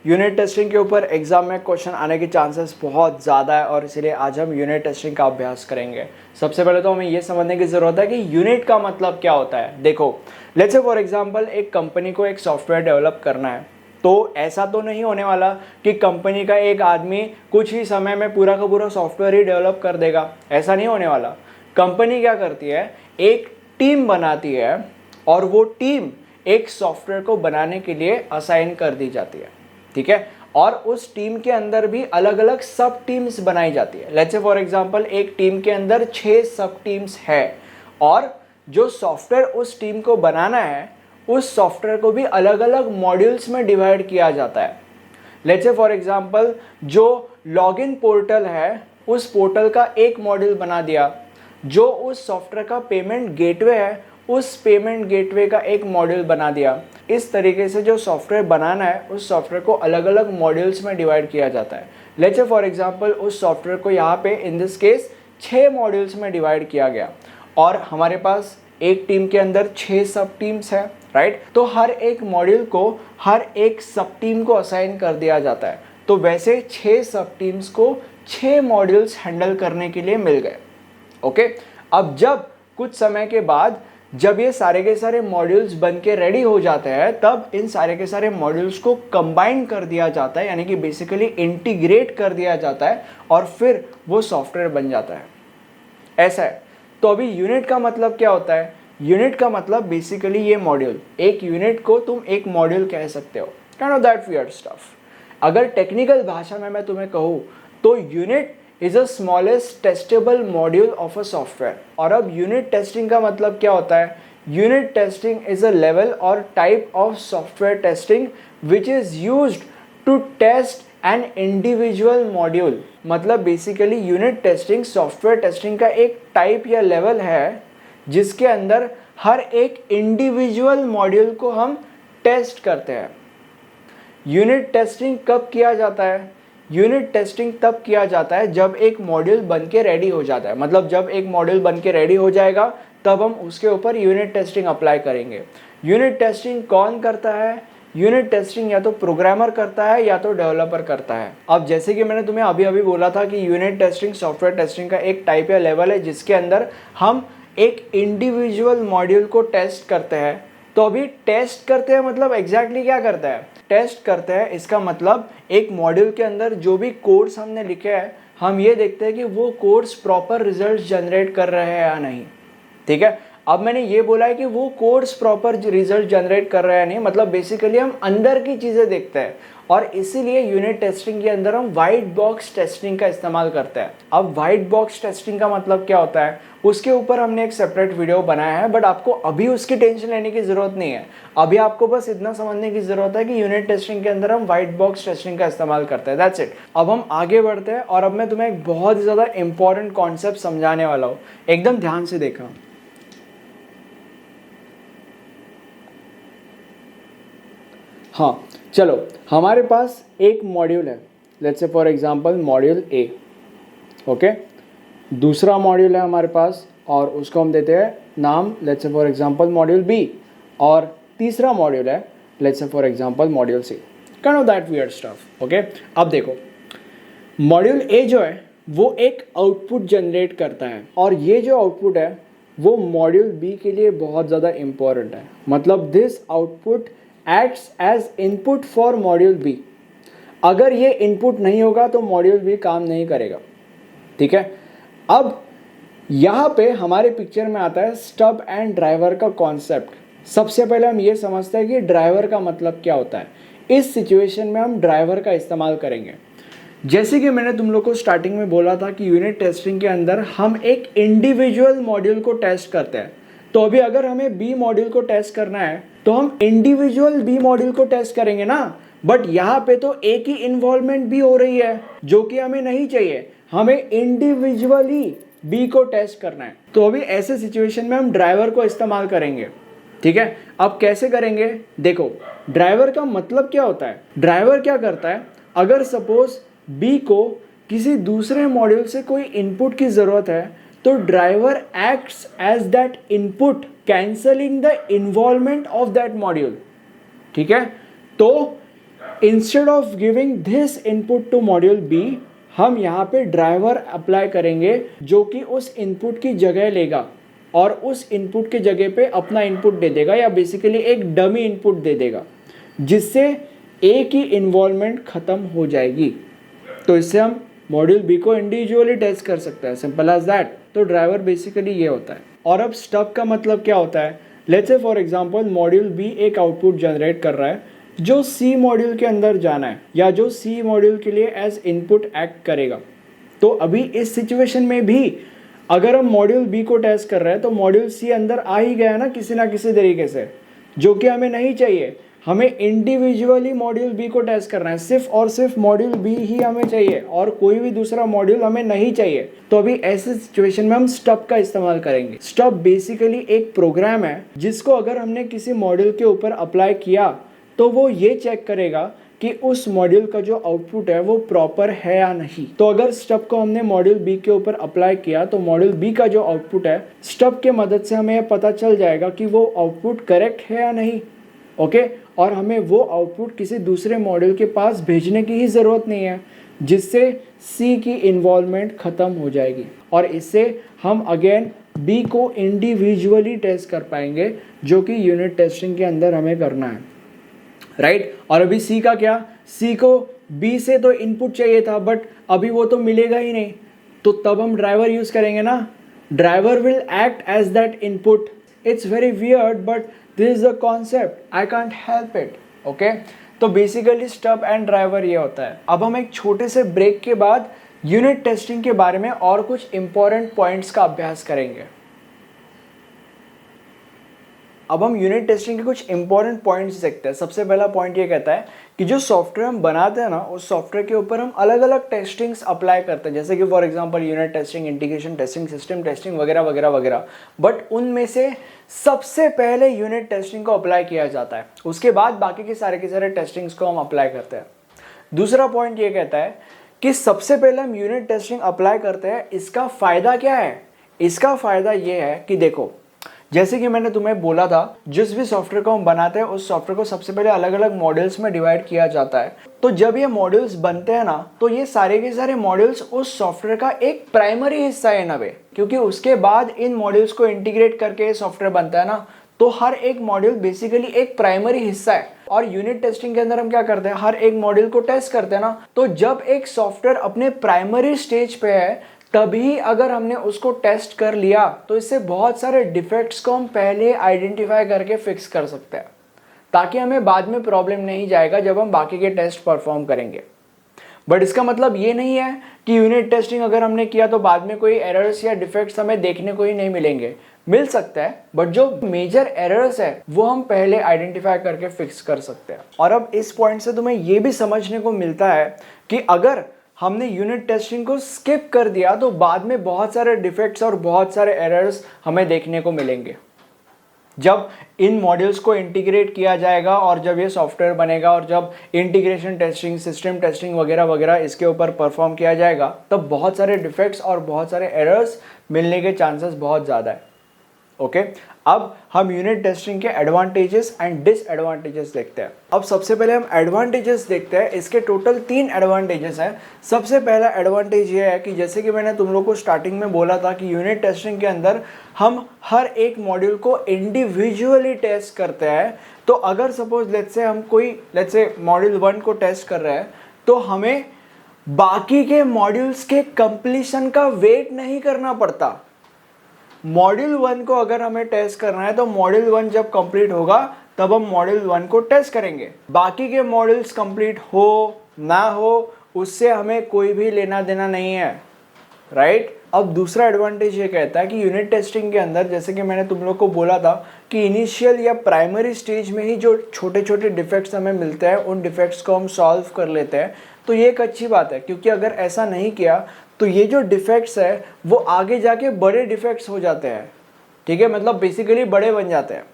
Unit testing के ऊपर exam में क्वेश्चन आने के चांसेस बहुत ज़्यादा है और इसीलिए आज हम यूनिट टेस्टिंग का अभ्यास करेंगे। सबसे पहले तो हमें ये समझने की ज़रूरत है कि यूनिट का मतलब क्या होता है। देखो, लेट्स से फॉर एग्जांपल एक कंपनी को एक सॉफ्टवेयर डेवलप करना है, तो ऐसा तो नहीं होने वाला कि कंपनी का एक आदमी कुछ ही समय में पूरा का पूरा सॉफ्टवेयर ही डेवलप कर देगा। ऐसा नहीं होने वाला। कंपनी क्या करती है, एक टीम बनाती है और वो टीम एक सॉफ्टवेयर को बनाने के लिए असाइन कर दी जाती है, ठीक है। और उस टीम के अंदर भी अलग अलग सब टीम्स बनाई जाती है। लेट्स से फॉर एग्जांपल एक टीम के अंदर 6 सब टीम्स है और जो सॉफ्टवेयर उस टीम को बनाना है उस सॉफ्टवेयर को भी अलग अलग मॉड्यूल्स में डिवाइड किया जाता है। लेट्स से फॉर एग्जांपल जो लॉगिन पोर्टल है उस पोर्टल का एक मॉड्यूल बना दिया, जो उस सॉफ्टवेयर का पेमेंट गेटवे है उस पेमेंट गेटवे का एक मॉड्यूल बना दिया। इस तरीके से जो सॉफ्टवेयर बनाना है उस सॉफ्टवेयर को अलग अलग मॉड्यूल्स में डिवाइड किया जाता है। लेट्स से फॉर एग्जांपल उस सॉफ्टवेयर को यहाँ पे इन दिस केस 6 मॉड्यूल्स में डिवाइड किया गया और हमारे पास एक टीम के अंदर 6 सब टीम्स है, राइट। तो हर एक मॉड्यूल को हर एक सब टीम को असाइन कर दिया जाता है। तो वैसे 6 सब टीम्स को 6 मॉड्यूल्स हैंडल करने के लिए मिल गए। ओके, अब जब कुछ समय के बाद जब ये सारे के सारे मॉड्यूल्स बन के रेडी हो जाते हैं तब इन सारे के सारे मॉड्यूल्स को कंबाइन कर दिया जाता है, यानी कि बेसिकली इंटीग्रेट कर दिया जाता है और फिर वो सॉफ्टवेयर बन जाता है। ऐसा है। तो अभी यूनिट का मतलब क्या होता है? यूनिट का मतलब बेसिकली ये मॉड्यूल, एक यूनिट को तुम एक मॉड्यूल कह सकते हो, kind of that weird stuff. अगर टेक्निकल भाषा में मैं तुम्हें कहूँ तो unit is a smallest testable module of a software। और अब यूनिट टेस्टिंग का मतलब क्या होता है? Unit testing is a level or type of software testing which is used to test an individual module। मतलब basically unit testing software testing का एक टाइप या लेवल है जिसके अंदर हर एक इंडिविजुअल मॉड्यूल को हम टेस्ट करते हैं। यूनिट टेस्टिंग कब किया जाता है? यूनिट टेस्टिंग तब किया जाता है जब एक मॉड्यूल बन के रेडी हो जाता है। मतलब जब एक मॉड्यूल बन के रेडी हो जाएगा तब हम उसके ऊपर यूनिट टेस्टिंग अप्लाई करेंगे। यूनिट टेस्टिंग कौन करता है? यूनिट टेस्टिंग या तो प्रोग्रामर करता है या तो डेवलपर करता है। अब जैसे कि मैंने तुम्हें अभी अभी बोला था कि यूनिट टेस्टिंग सॉफ्टवेयर टेस्टिंग का एक टाइप या लेवल है जिसके अंदर हम एक इंडिविजुअल मॉड्यूल को टेस्ट करते हैं। तो अभी टेस्ट करते हैं मतलब एग्जैक्टली क्या करता है? टेस्ट करते हैं इसका मतलब एक मॉड्यूल के अंदर जो भी कोड्स हमने लिखे हैं हम ये देखते हैं कि वो कोड्स प्रॉपर रिजल्ट जनरेट कर रहे हैं या नहीं, ठीक है। अब मैंने ये बोला है कि वो कोड्स प्रॉपर रिजल्ट जनरेट कर रहे हैं नहीं, मतलब बेसिकली हम अंदर की चीज़ें देखते हैं और इसीलिए यूनिट टेस्टिंग के अंदर हम वाइट बॉक्स टेस्टिंग का इस्तेमाल करते हैं। अब वाइट बॉक्स टेस्टिंग का मतलब क्या होता है उसके ऊपर हमने एक सेपरेट वीडियो बनाया है, बट आपको अभी उसकी टेंशन लेने की ज़रूरत नहीं है। अभी आपको बस इतना समझने की ज़रूरत है कि यूनिट टेस्टिंग के अंदर हम वाइट बॉक्स टेस्टिंग का इस्तेमाल करते हैं। That's it. अब हम आगे बढ़ते हैं और अब मैं तुम्हें एक बहुत ही ज़्यादा इंपॉर्टेंट कॉन्सेप्ट समझाने वाला हूँ, एकदम ध्यान से देखना। हाँ चलो, हमारे पास एक मॉड्यूल है, let's say for example module A, okay. दूसरा मॉड्यूल है हमारे पास और उसको हम देते हैं नाम, let's say for example module B. और तीसरा मॉड्यूल है let's say for example module C, kind of that weird stuff, okay. अब देखो, मॉड्यूल ए जो है वो एक आउटपुट जनरेट करता है और ये जो आउटपुट है वो मॉड्यूल बी के लिए बहुत ज़्यादा इंपॉर्टेंट है। मतलब this output acts as input for module B. अगर ये इनपुट नहीं होगा तो मॉड्यूल बी काम नहीं करेगा, ठीक है। अब यहाँ पे हमारे पिक्चर में आता है स्टब एंड ड्राइवर का कॉन्सेप्ट। सबसे पहले हम ये समझते हैं कि ड्राइवर का मतलब क्या होता है। इस सिचुएशन में हम ड्राइवर का इस्तेमाल करेंगे। जैसे कि मैंने तुम लोग को स्टार्टिंग में बोला था कि यूनिट टेस्टिंग के अंदर हम एक इंडिविजुअल मॉड्यूल को टेस्ट करते हैं। तो अभी अगर हमें बी मॉड्यूल को टेस्ट करना है तो हम इंडिविजुअल बी मॉड्यूल को टेस्ट करेंगे ना, बट यहाँ पे तो एक ही इन्वॉल्वमेंट भी हो रही है जो कि हमें नहीं चाहिए। हमें इंडिविजुअली बी को टेस्ट करना है। तो अभी ऐसे सिचुएशन में हम ड्राइवर को इस्तेमाल करेंगे, ठीक है। अब कैसे करेंगे? देखो, ड्राइवर का मतलब क्या होता है? ड्राइवर क्या करता है, अगर सपोज बी को किसी दूसरे मॉड्यूल से कोई इनपुट की ज़रूरत है तो driver acts as that input cancelling the involvement of that module, ठीक है। तो instead of giving this input to module B, हम यहाँ पे ड्राइवर अप्लाई करेंगे जो कि उस इनपुट की जगह लेगा और उस इनपुट की जगह पे अपना इनपुट दे देगा, या बेसिकली एक डमी इनपुट दे देगा, जिससे ए की इन्वॉल्वमेंट खत्म हो जाएगी। तो इससे हम मॉड्यूल बी को इंडिविजुअली टेस्ट कर सकते हैं, सिंपल एज दैट। तो ड्राइवर बेसिकली ये होता है। और अब स्टब का मतलब क्या होता है? Let's say for example module B एक आउटपुट जनरेट कर रहा है जो सी मॉड्यूल के अंदर जाना है, या जो सी मॉड्यूल के लिए एज इनपुट एक्ट करेगा। तो अभी इस सिचुएशन में भी अगर हम मॉड्यूल बी को टेस्ट कर रहे हैं तो मॉड्यूल सी अंदर आ ही गया ना किसी तरीके से, जो कि हमें नहीं चाहिए। हमें इंडिविजुअली मॉड्यूल बी को टेस्ट करना है, सिर्फ और सिर्फ मॉड्यूल बी ही हमें चाहिए और कोई भी दूसरा मॉड्यूल हमें नहीं चाहिए। तो अभी ऐसे सिचुएशन में हम स्टब का इस्तेमाल करेंगे। स्टब बेसिकली एक प्रोग्राम है जिसको अगर हमने किसी मॉड्यूल के ऊपर अप्लाई किया तो वो ये चेक करेगा कि उस मॉड्यूल का जो आउटपुट है वो प्रॉपर है या नहीं। तो अगर स्टब को हमने मॉड्यूल बी के ऊपर अप्लाई किया तो मॉड्यूल बी का जो आउटपुट है, स्टब के मदद से हमें पता चल जाएगा कि वो आउटपुट करेक्ट है या नहीं। ओके, और हमें वो आउटपुट किसी दूसरे मॉड्यूल के पास भेजने की ही ज़रूरत नहीं है, जिससे सी की इन्वॉल्वमेंट ख़त्म हो जाएगी और इससे हम अगेन बी को इंडिविजुअली टेस्ट कर पाएंगे, जो कि यूनिट टेस्टिंग के अंदर हमें करना है, राइट। और अभी सी का क्या? सी को बी से तो इनपुट चाहिए था, बट अभी वो तो मिलेगा ही नहीं, तो तब हम ड्राइवर यूज़ करेंगे ना। Driver will act as that input. It's very weird but this is the concept, I can't help it. Okay, तो बेसिकली स्टब एंड ड्राइवर ये होता है। अब हम एक छोटे से ब्रेक के बाद यूनिट टेस्टिंग के बारे में और कुछ इंपॉर्टेंट पॉइंट्स का अभ्यास करेंगे। अब हम यूनिट टेस्टिंग के कुछ इंपॉर्टेंट पॉइंट्स देखते हैं। सबसे पहला पॉइंट ये कहता है कि जो सॉफ्टवेयर हम बनाते हैं ना, उस सॉफ्टवेयर के ऊपर हम अलग अलग टेस्टिंग्स अप्लाई करते हैं, जैसे कि for example unit testing, integration testing, system testing वगैरह वगैरह वगैरह। बट उनमें से सबसे पहले यूनिट टेस्टिंग को अप्लाई किया जाता है, उसके बाद बाकी के सारे टेस्टिंग्स को हम अप्लाई करते हैं। दूसरा पॉइंट ये कहता है कि सबसे पहले हम यूनिट टेस्टिंग अप्लाई करते हैं। इसका फ़ायदा क्या है? इसका फ़ायदा ये है कि देखो, जैसे कि मैंने तुम्हें बोला था, जिस भी सॉफ्टवेयर को हम बनाते हैं उस सॉफ्टवेयर को सबसे पहले अलग अलग मॉड्यूल्स में डिवाइड किया जाता है। तो जब ये मॉड्यूल्स बनते हैं ना, तो ये सारे के सारे मॉड्यूल्स उस सॉफ्टवेयर का एक प्राइमरी हिस्सा है नवे, क्योंकि उसके बाद इन मॉड्यूल्स को इंटीग्रेट करके सॉफ्टवेयर बनता है ना, तो हर एक मॉड्यूल बेसिकली एक प्राइमरी हिस्सा है। और यूनिट टेस्टिंग के अंदर हम क्या करते हैं? हर एक मॉड्यूल को टेस्ट करते हैं ना। तो जब एक सॉफ्टवेयर अपने प्राइमरी स्टेज पे है, तभी अगर हमने उसको टेस्ट कर लिया तो इससे बहुत सारे डिफेक्ट्स को हम पहले आइडेंटिफाई करके फिक्स कर सकते हैं, ताकि हमें बाद में प्रॉब्लम नहीं जाएगा जब हम बाकी के टेस्ट परफॉर्म करेंगे। बट इसका मतलब ये नहीं है कि यूनिट टेस्टिंग अगर हमने किया तो बाद में कोई एरर्स या डिफेक्ट्स हमें देखने को ही नहीं मिलेंगे। मिल सकता है, बट जो मेजर एरर्स है वो हम पहले आइडेंटिफाई करके फिक्स कर सकते हैं। और अब इस पॉइंट से तुम्हें ये भी समझने को मिलता है कि अगर हमने यूनिट टेस्टिंग को स्किप कर दिया तो बाद में बहुत सारे डिफेक्ट्स और बहुत सारे एरर्स हमें देखने को मिलेंगे। जब इन मॉड्यूल्स को इंटीग्रेट किया जाएगा और जब ये सॉफ्टवेयर बनेगा और जब इंटीग्रेशन टेस्टिंग, सिस्टम टेस्टिंग वगैरह वगैरह इसके ऊपर परफॉर्म किया जाएगा, तब बहुत सारे डिफेक्ट्स और बहुत सारे एरर्स मिलने के चांसेस बहुत ज़्यादा है। ओके, अब हम यूनिट टेस्टिंग के एडवांटेजेस एंड डिसएडवांटेजेस देखते हैं। अब सबसे पहले हम एडवांटेजेस देखते हैं। इसके टोटल 3 एडवांटेजेस हैं। सबसे पहला एडवांटेज ये है कि जैसे कि मैंने तुम लोग को स्टार्टिंग में बोला था कि यूनिट टेस्टिंग के अंदर हम हर एक मॉड्यूल को इंडिविजुअली टेस्ट करते हैं। तो अगर सपोज लेट्स से मॉड्यूल 1 को टेस्ट कर रहे हैं, तो हमें बाकी के मॉड्यूल्स के कंप्लीशन का वेट नहीं करना पड़ता। मॉड्यूल 1 को अगर हमें टेस्ट करना है तो मॉड्यूल 1 जब कंप्लीट होगा तब हम मॉड्यूल 1 को टेस्ट करेंगे। बाकी के मॉड्यूल्स कंप्लीट हो ना हो उससे हमें कोई भी लेना देना नहीं है, राइट। अब दूसरा एडवांटेज ये कहता है कि यूनिट टेस्टिंग के अंदर, जैसे कि मैंने तुम लोग को बोला था कि इनिशियल या प्राइमरी स्टेज में ही जो छोटे छोटे डिफेक्ट्स हमें मिलते हैं उन डिफेक्ट्स को हम सॉल्व कर लेते हैं। तो ये एक अच्छी बात है, क्योंकि अगर ऐसा नहीं किया तो ये जो डिफेक्ट्स है वो आगे जाके बड़े डिफेक्ट्स हो जाते हैं, ठीक है, मतलब बेसिकली बड़े बन जाते हैं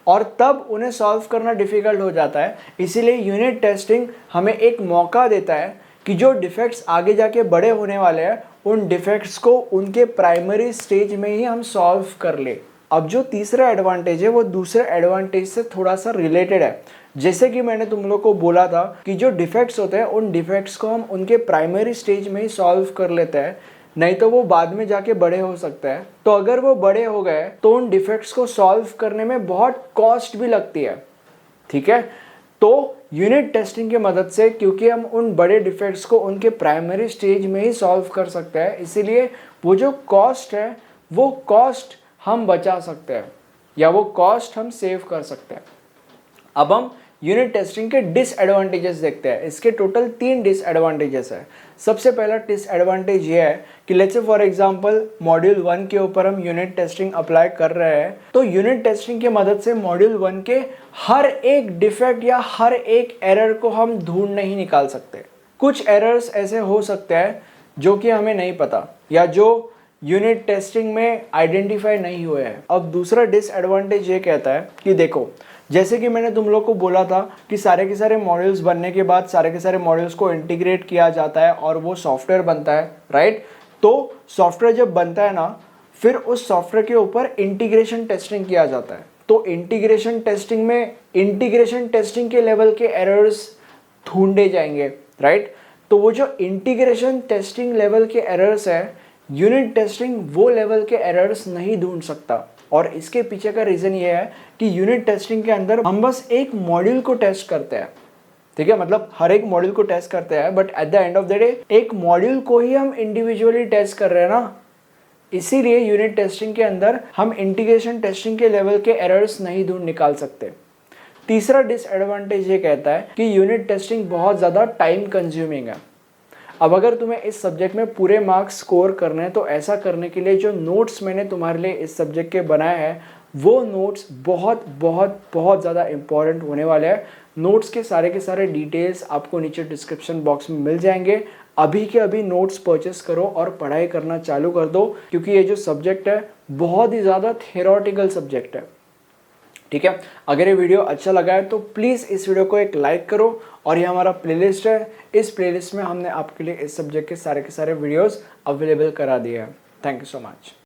और तब उन्हें सॉल्व करना डिफ़िकल्ट हो जाता है। इसीलिए यूनिट टेस्टिंग हमें एक मौका देता है कि जो डिफेक्ट्स आगे जाके बड़े होने वाले हैं उन डिफेक्ट्स को उनके प्राइमरी स्टेज में ही हम सॉल्व कर ले। अब जो तीसरा एडवांटेज है वो दूसरे एडवांटेज से थोड़ा सा रिलेटेड है। जैसे कि मैंने तुम लोग को बोला था कि जो डिफेक्ट्स होते हैं उन डिफेक्ट्स को हम उनके प्राइमरी स्टेज में ही सॉल्व कर लेते हैं, नहीं तो वो बाद में जाके बड़े हो सकते हैं। तो अगर वो बड़े हो गए तो उन डिफेक्ट्स को सॉल्व करने में बहुत कॉस्ट भी लगती है, ठीक है। तो यूनिट टेस्टिंग की मदद से, क्योंकि हम उन बड़े डिफेक्ट्स को उनके प्राइमरी स्टेज में ही सॉल्व कर सकते हैं, इसीलिए वो जो कॉस्ट है वो कॉस्ट हम बचा सकते हैं या वो कॉस्ट हम सेव कर सकते हैं। अब हम यूनिट टेस्टिंग के डिसएडवांटेजेस देखते हैं। इसके टोटल 3 डिसएडवांटेजेस है। सबसे पहला डिसएडवांटेज ये है कि let's say for example module 1 के ऊपर हम यूनिट टेस्टिंग अप्लाई कर रहे हैं, तो यूनिट टेस्टिंग की मदद से मॉड्यूल 1 के हर एक डिफेक्ट या हर एक एरर को हम ढूंढ नहीं निकाल सकते। कुछ एरर्स ऐसे हो सकते हैं जो कि हमें नहीं पता या जो यूनिट टेस्टिंग में आइडेंटिफाई नहीं हुए हैं। अब दूसरा डिसएडवांटेज ये कहता है कि देखो, जैसे कि मैंने तुम लोग को बोला था कि सारे के सारे मॉड्यूल्स बनने के बाद सारे के सारे मॉड्यूल्स को इंटीग्रेट किया जाता है और वो सॉफ्टवेयर बनता है, राइट। तो सॉफ्टवेयर जब बनता है ना, फिर उस सॉफ्टवेयर के ऊपर इंटीग्रेशन टेस्टिंग किया जाता है। तो इंटीग्रेशन टेस्टिंग में इंटीग्रेशन टेस्टिंग के लेवल के एरर्स ढूंढे जाएंगे, राइट। तो वो जो इंटीग्रेशन टेस्टिंग लेवल के एरर्स है, यूनिट टेस्टिंग वो लेवल के एरर्स नहीं ढूंढ सकता। और इसके पीछे का रीजन ये है कि यूनिट टेस्टिंग के अंदर हम बस एक मॉड्यूल को टेस्ट करते हैं, ठीक है, मतलब हर एक मॉड्यूल को टेस्ट करते हैं, but at the end of the day एक मॉड्यूल को ही हम इंडिविजुअली टेस्ट कर रहे हैं ना। इसीलिए यूनिट टेस्टिंग के अंदर हम इंटीग्रेशन टेस्टिंग के लेवल के एरर्स नहीं ढूंढ निकाल सकते। तीसरा डिसएडवांटेज ये कहता है कि यूनिट टेस्टिंग बहुत ज़्यादा टाइम कंज्यूमिंग है। अब अगर तुम्हें इस सब्जेक्ट में पूरे मार्क्स स्कोर करने हैं, तो ऐसा करने के लिए जो नोट्स मैंने तुम्हारे लिए इस सब्जेक्ट के बनाए हैं, वो नोट्स बहुत बहुत बहुत ज़्यादा इंपॉर्टेंट होने वाले हैं। नोट्स के सारे डिटेल्स आपको नीचे डिस्क्रिप्शन बॉक्स में मिल जाएंगे। अभी के अभी नोट्स परचेस करो और पढ़ाई करना चालू कर दो, क्योंकि ये जो सब्जेक्ट है बहुत ही ज़्यादा थियोरेटिकल सब्जेक्ट है, ठीक है। अगर ये वीडियो अच्छा लगा है तो प्लीज़ इस वीडियो को एक लाइक करो। और ये हमारा प्लेलिस्ट है, इस प्लेलिस्ट में हमने आपके लिए इस सब्जेक्ट के सारे वीडियोस अवेलेबल करा दिए हैं। Thank you so much.